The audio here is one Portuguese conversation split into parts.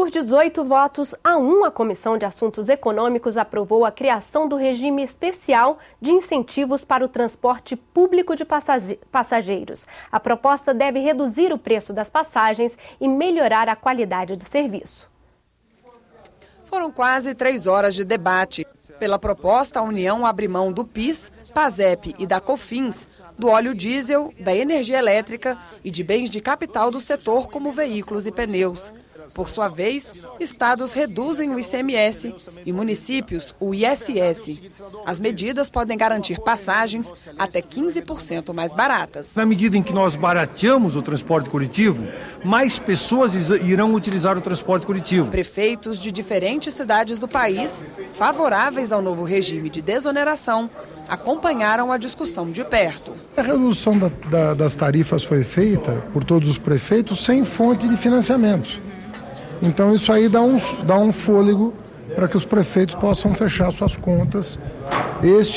Por 18 votos a 1, a Comissão de Assuntos Econômicos aprovou a criação do regime especial de incentivos para o transporte público de passageiros. A proposta deve reduzir o preço das passagens e melhorar a qualidade do serviço. Foram quase 3 horas de debate. Pela proposta, a União abre mão do PIS, PASEP e da COFINS, do óleo diesel, da energia elétrica e de bens de capital do setor, como veículos e pneus. Por sua vez, estados reduzem o ICMS e municípios o ISS. As medidas podem garantir passagens até 15% mais baratas. Na medida em que nós barateamos o transporte coletivo, mais pessoas irão utilizar o transporte coletivo. Prefeitos de diferentes cidades do país, favoráveis ao novo regime de desoneração, acompanharam a discussão de perto. A redução das tarifas foi feita por todos os prefeitos sem fonte de financiamento. Então isso aí dá um fôlego para que os prefeitos possam fechar suas contas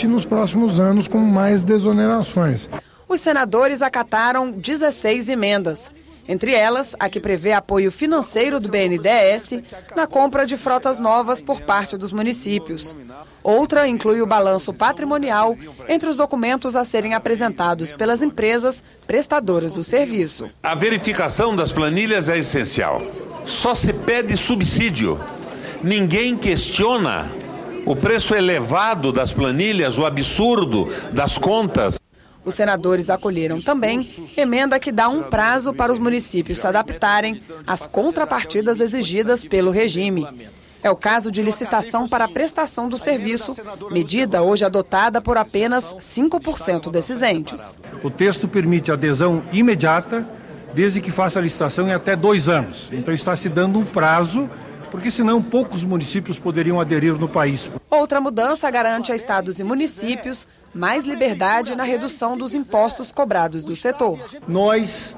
nos próximos anos com mais desonerações. Os senadores acataram 16 emendas, entre elas a que prevê apoio financeiro do BNDES na compra de frotas novas por parte dos municípios. Outra inclui o balanço patrimonial entre os documentos a serem apresentados pelas empresas prestadoras do serviço. A verificação das planilhas é essencial. Só se pede subsídio. Ninguém questiona o preço elevado das planilhas, o absurdo das contas. Os senadores acolheram também emenda que dá um prazo para os municípios se adaptarem às contrapartidas exigidas pelo regime. É o caso de licitação para a prestação do serviço, medida hoje adotada por apenas 5% desses entes. O texto permite adesão imediata, desde que faça a licitação em até 2 anos. Então está se dando um prazo, porque senão poucos municípios poderiam aderir no país. Outra mudança garante a estados e municípios mais liberdade na redução dos impostos cobrados do setor. Nós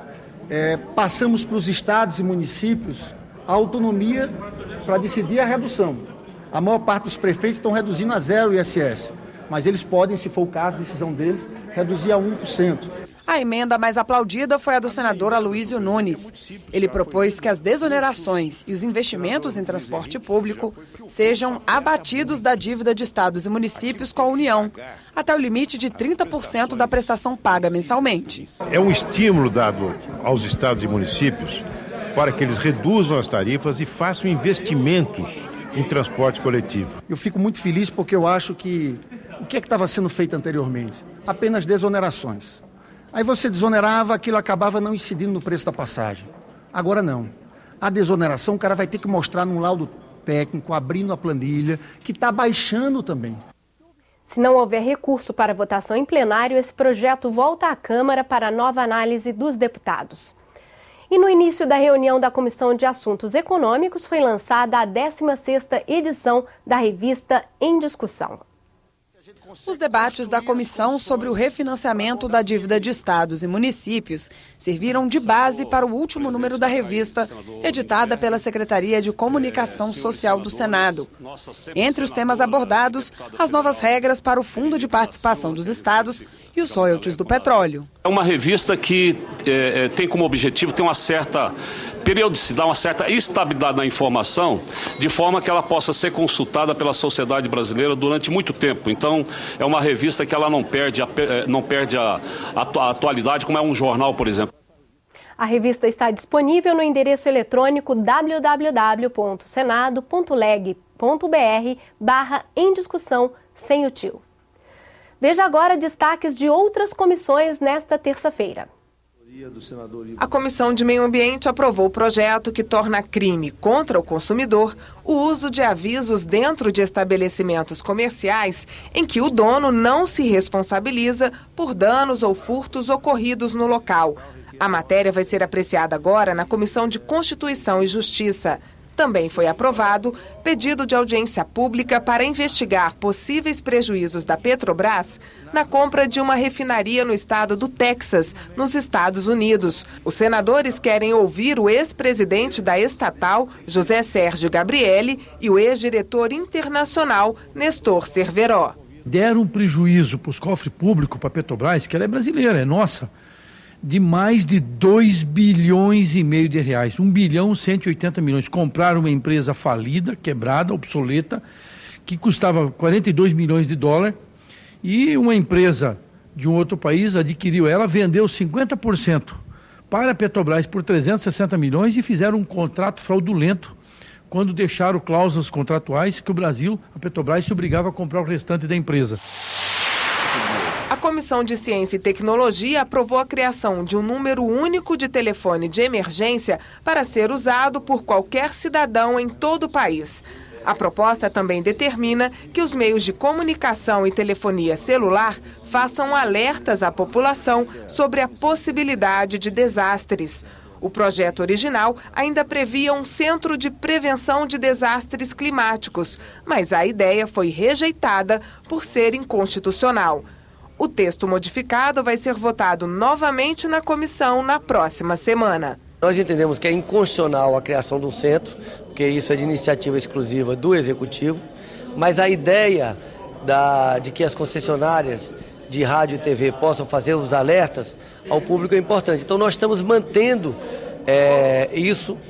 passamos para os estados e municípios a autonomia para decidir a redução. A maior parte dos prefeitos estão reduzindo a 0 o ISS, mas eles podem, se for o caso, a decisão deles, reduzir a 1%. A emenda mais aplaudida foi a do senador Aloysio Nunes. Ele propôs que as desonerações e os investimentos em transporte público sejam abatidos da dívida de estados e municípios com a União, até o limite de 30% da prestação paga mensalmente. É um estímulo dado aos estados e municípios para que eles reduzam as tarifas e façam investimentos em transporte coletivo. Eu fico muito feliz porque eu acho que o que estava sendo feito anteriormente? Apenas desonerações. Aí você desonerava, aquilo acabava não incidindo no preço da passagem. Agora não. A desoneração o cara vai ter que mostrar num laudo técnico, abrindo a planilha, que está baixando também. Se não houver recurso para votação em plenário, esse projeto volta à Câmara para nova análise dos deputados. E no início da reunião da Comissão de Assuntos Econômicos foi lançada a 16ª edição da revista Em Discussão. Os debates da comissão sobre o refinanciamento da dívida de estados e municípios serviram de base para o último número da revista, editada pela Secretaria de Comunicação Social do Senado. Entre os temas abordados, as novas regras para o Fundo de Participação dos Estados e os royalties do petróleo. É uma revista que tem como objetivo ter uma certa periodicidade, uma certa estabilidade na informação, de forma que ela possa ser consultada pela sociedade brasileira durante muito tempo. Então, é uma revista que ela não perde a atualidade, como é um jornal, por exemplo. A revista está disponível no endereço eletrônico www.senado.leg.br/em discussão sem o tio. Veja agora destaques de outras comissões nesta terça-feira. A Comissão de Meio Ambiente aprovou o projeto que torna crime contra o consumidor o uso de avisos dentro de estabelecimentos comerciais em que o dono não se responsabiliza por danos ou furtos ocorridos no local. A matéria vai ser apreciada agora na Comissão de Constituição e Justiça. Também foi aprovado pedido de audiência pública para investigar possíveis prejuízos da Petrobras na compra de uma refinaria no estado do Texas, nos Estados Unidos. Os senadores querem ouvir o ex-presidente da estatal, José Sérgio Gabrielli, e o ex-diretor internacional, Nestor Cerveró. Deram um prejuízo para os cofres públicos, para a Petrobras, que ela é brasileira, é nossa. de mais de 2 bilhões e meio de reais, 1 bilhão 180 milhões. Compraram uma empresa falida, quebrada, obsoleta, que custava 42 milhões de dólares, e uma empresa de um outro país adquiriu ela, vendeu 50% para a Petrobras por 360 milhões e fizeram um contrato fraudulento quando deixaram cláusulas contratuais que o Brasil, a Petrobras, se obrigava a comprar o restante da empresa. A Comissão de Ciência e Tecnologia aprovou a criação de um número único de telefone de emergência para ser usado por qualquer cidadão em todo o país. A proposta também determina que os meios de comunicação e telefonia celular façam alertas à população sobre a possibilidade de desastres. O projeto original ainda previa um centro de prevenção de desastres climáticos, mas a ideia foi rejeitada por ser inconstitucional. O texto modificado vai ser votado novamente na comissão na próxima semana. Nós entendemos que é inconstitucional a criação de um centro, porque isso é de iniciativa exclusiva do Executivo, mas a ideia de que as concessionárias de rádio e TV possam fazer os alertas ao público é importante. Então nós estamos mantendo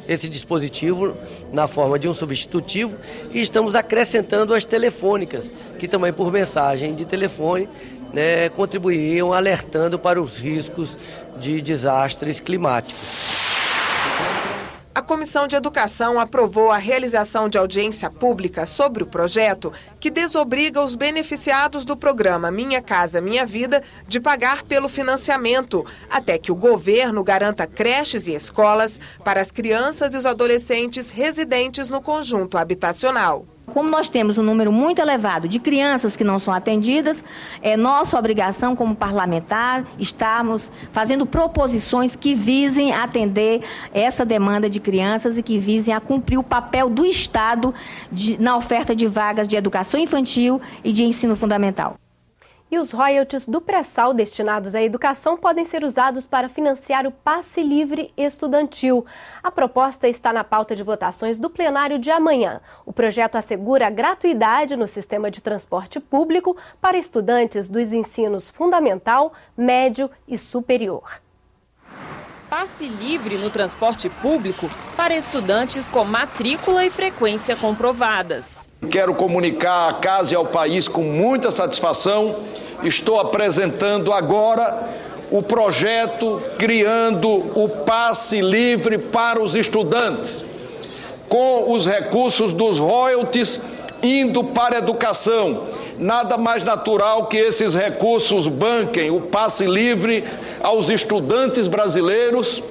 esse dispositivo na forma de um substitutivo e estamos acrescentando as telefônicas, que também por mensagem de telefone contribuiriam alertando para os riscos de desastres climáticos. A Comissão de Educação aprovou a realização de audiência pública sobre o projeto que desobriga os beneficiados do programa Minha Casa Minha Vida de pagar pelo financiamento, até que o governo garanta creches e escolas para as crianças e os adolescentes residentes no conjunto habitacional. Como nós temos um número muito elevado de crianças que não são atendidas, é nossa obrigação como parlamentar estarmos fazendo proposições que visem atender essa demanda de crianças e que visem a cumprir o papel do Estado na oferta de vagas de educação infantil e de ensino fundamental. E os royalties do pré-sal destinados à educação podem ser usados para financiar o passe livre estudantil. A proposta está na pauta de votações do plenário de amanhã. O projeto assegura a gratuidade no sistema de transporte público para estudantes dos ensinos fundamental, médio e superior. Passe livre no transporte público para estudantes com matrícula e frequência comprovadas. Quero comunicar à casa e ao país com muita satisfação. Estou apresentando agora o projeto criando o passe livre para os estudantes, com os recursos dos royalties indo para a educação. Nada mais natural que esses recursos banquem o passe livre aos estudantes brasileiros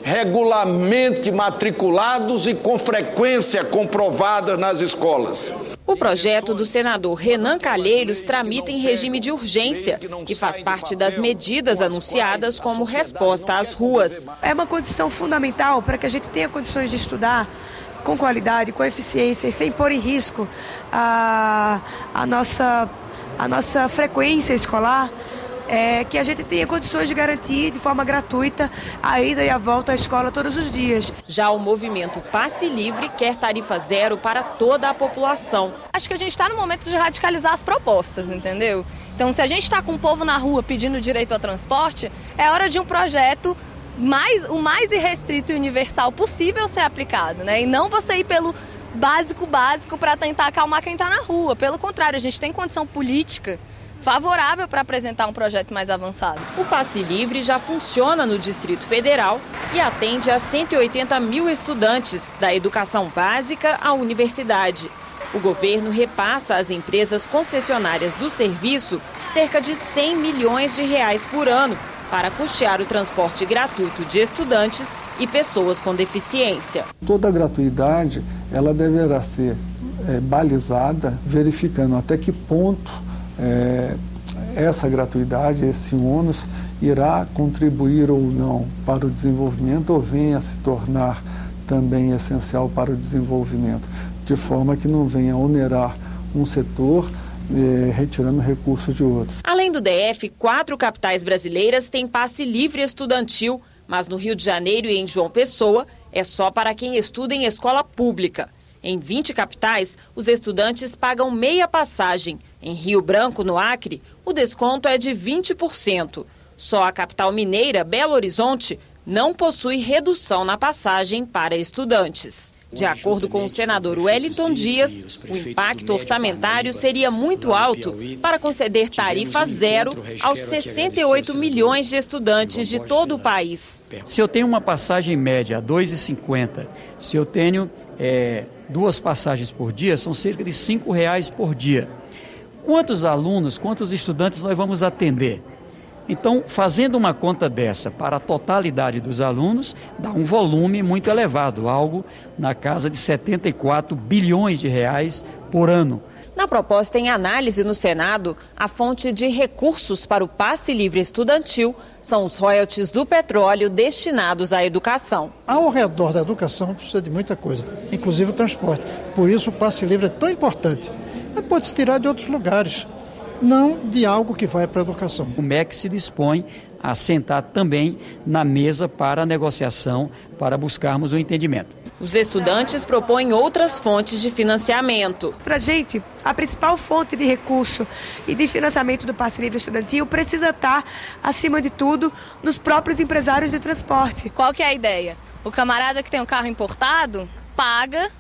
regularmente matriculados e com frequência comprovada nas escolas. O projeto do senador Renan Calheiros tramita em regime de urgência e faz parte das medidas anunciadas como resposta às ruas. É uma condição fundamental para que a gente tenha condições de estudar com qualidade, com eficiência e sem pôr em risco a nossa frequência escolar, que a gente tenha condições de garantir de forma gratuita a ida e a volta à escola todos os dias. Já o movimento Passe Livre quer tarifa zero para toda a população. Acho que a gente está no momento de radicalizar as propostas, entendeu? Então, se a gente está com o povo na rua pedindo direito ao transporte, é hora de um projeto o mais irrestrito e universal possível ser aplicado, né? E não você ir pelo básico para tentar acalmar quem está na rua. Pelo contrário, a gente tem condição política favorável para apresentar um projeto mais avançado. O Passe Livre já funciona no Distrito Federal e atende a 180 mil estudantes, da educação básica à universidade. O governo repassa às empresas concessionárias do serviço cerca de 100 milhões de reais por ano para custear o transporte gratuito de estudantes e pessoas com deficiência. Toda a gratuidade ela deverá ser balizada, verificando até que ponto essa gratuidade, esse ônus, irá contribuir ou não para o desenvolvimento ou venha a se tornar também essencial para o desenvolvimento, de forma que não venha onerar um setor retirando recursos de outro. Além do DF, 4 capitais brasileiras têm passe livre estudantil, mas no Rio de Janeiro e em João Pessoa é só para quem estuda em escola pública. Em 20 capitais, os estudantes pagam meia passagem. Em Rio Branco, no Acre, o desconto é de 20%. Só a capital mineira, Belo Horizonte, não possui redução na passagem para estudantes. De acordo com o senador Wellington Dias, o impacto orçamentário seria muito alto para conceder tarifa zero aos 68 milhões de estudantes de todo o país. Se eu tenho uma passagem média a R$ 2,50, se eu tenho 2 passagens por dia, são cerca de R$ 5,00 por dia. Quantos alunos, quantos estudantes nós vamos atender? Então, fazendo uma conta dessa para a totalidade dos alunos, dá um volume muito elevado, algo na casa de 74 bilhões de reais por ano. Na proposta em análise no Senado, a fonte de recursos para o passe livre estudantil são os royalties do petróleo destinados à educação. Ao redor da educação precisa de muita coisa, inclusive o transporte. Por isso o passe livre é tão importante. Mas pode se tirar de outros lugares, não de algo que vai para a educação. O MEC se dispõe a sentar também na mesa para a negociação, para buscarmos o entendimento. Os estudantes propõem outras fontes de financiamento. Para a gente, a principal fonte de recurso e de financiamento do passe livre estudantil precisa estar, acima de tudo, nos próprios empresários de transporte. Qual que é a ideia? O camarada que tem um carro importado paga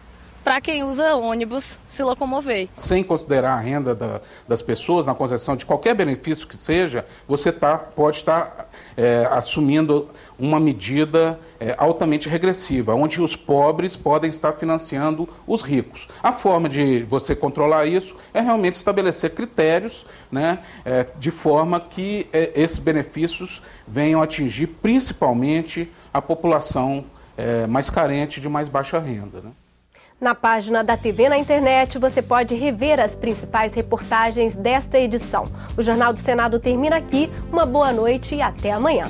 para quem usa ônibus se locomover. Sem considerar a renda das pessoas, na concessão de qualquer benefício que seja, você pode estar assumindo uma medida altamente regressiva, onde os pobres podem estar financiando os ricos. A forma de você controlar isso é realmente estabelecer critérios, né, de forma que esses benefícios venham atingir principalmente a população mais carente de mais baixa renda, né? Na página da TV na internet, você pode rever as principais reportagens desta edição. O Jornal do Senado termina aqui. Uma boa noite e até amanhã.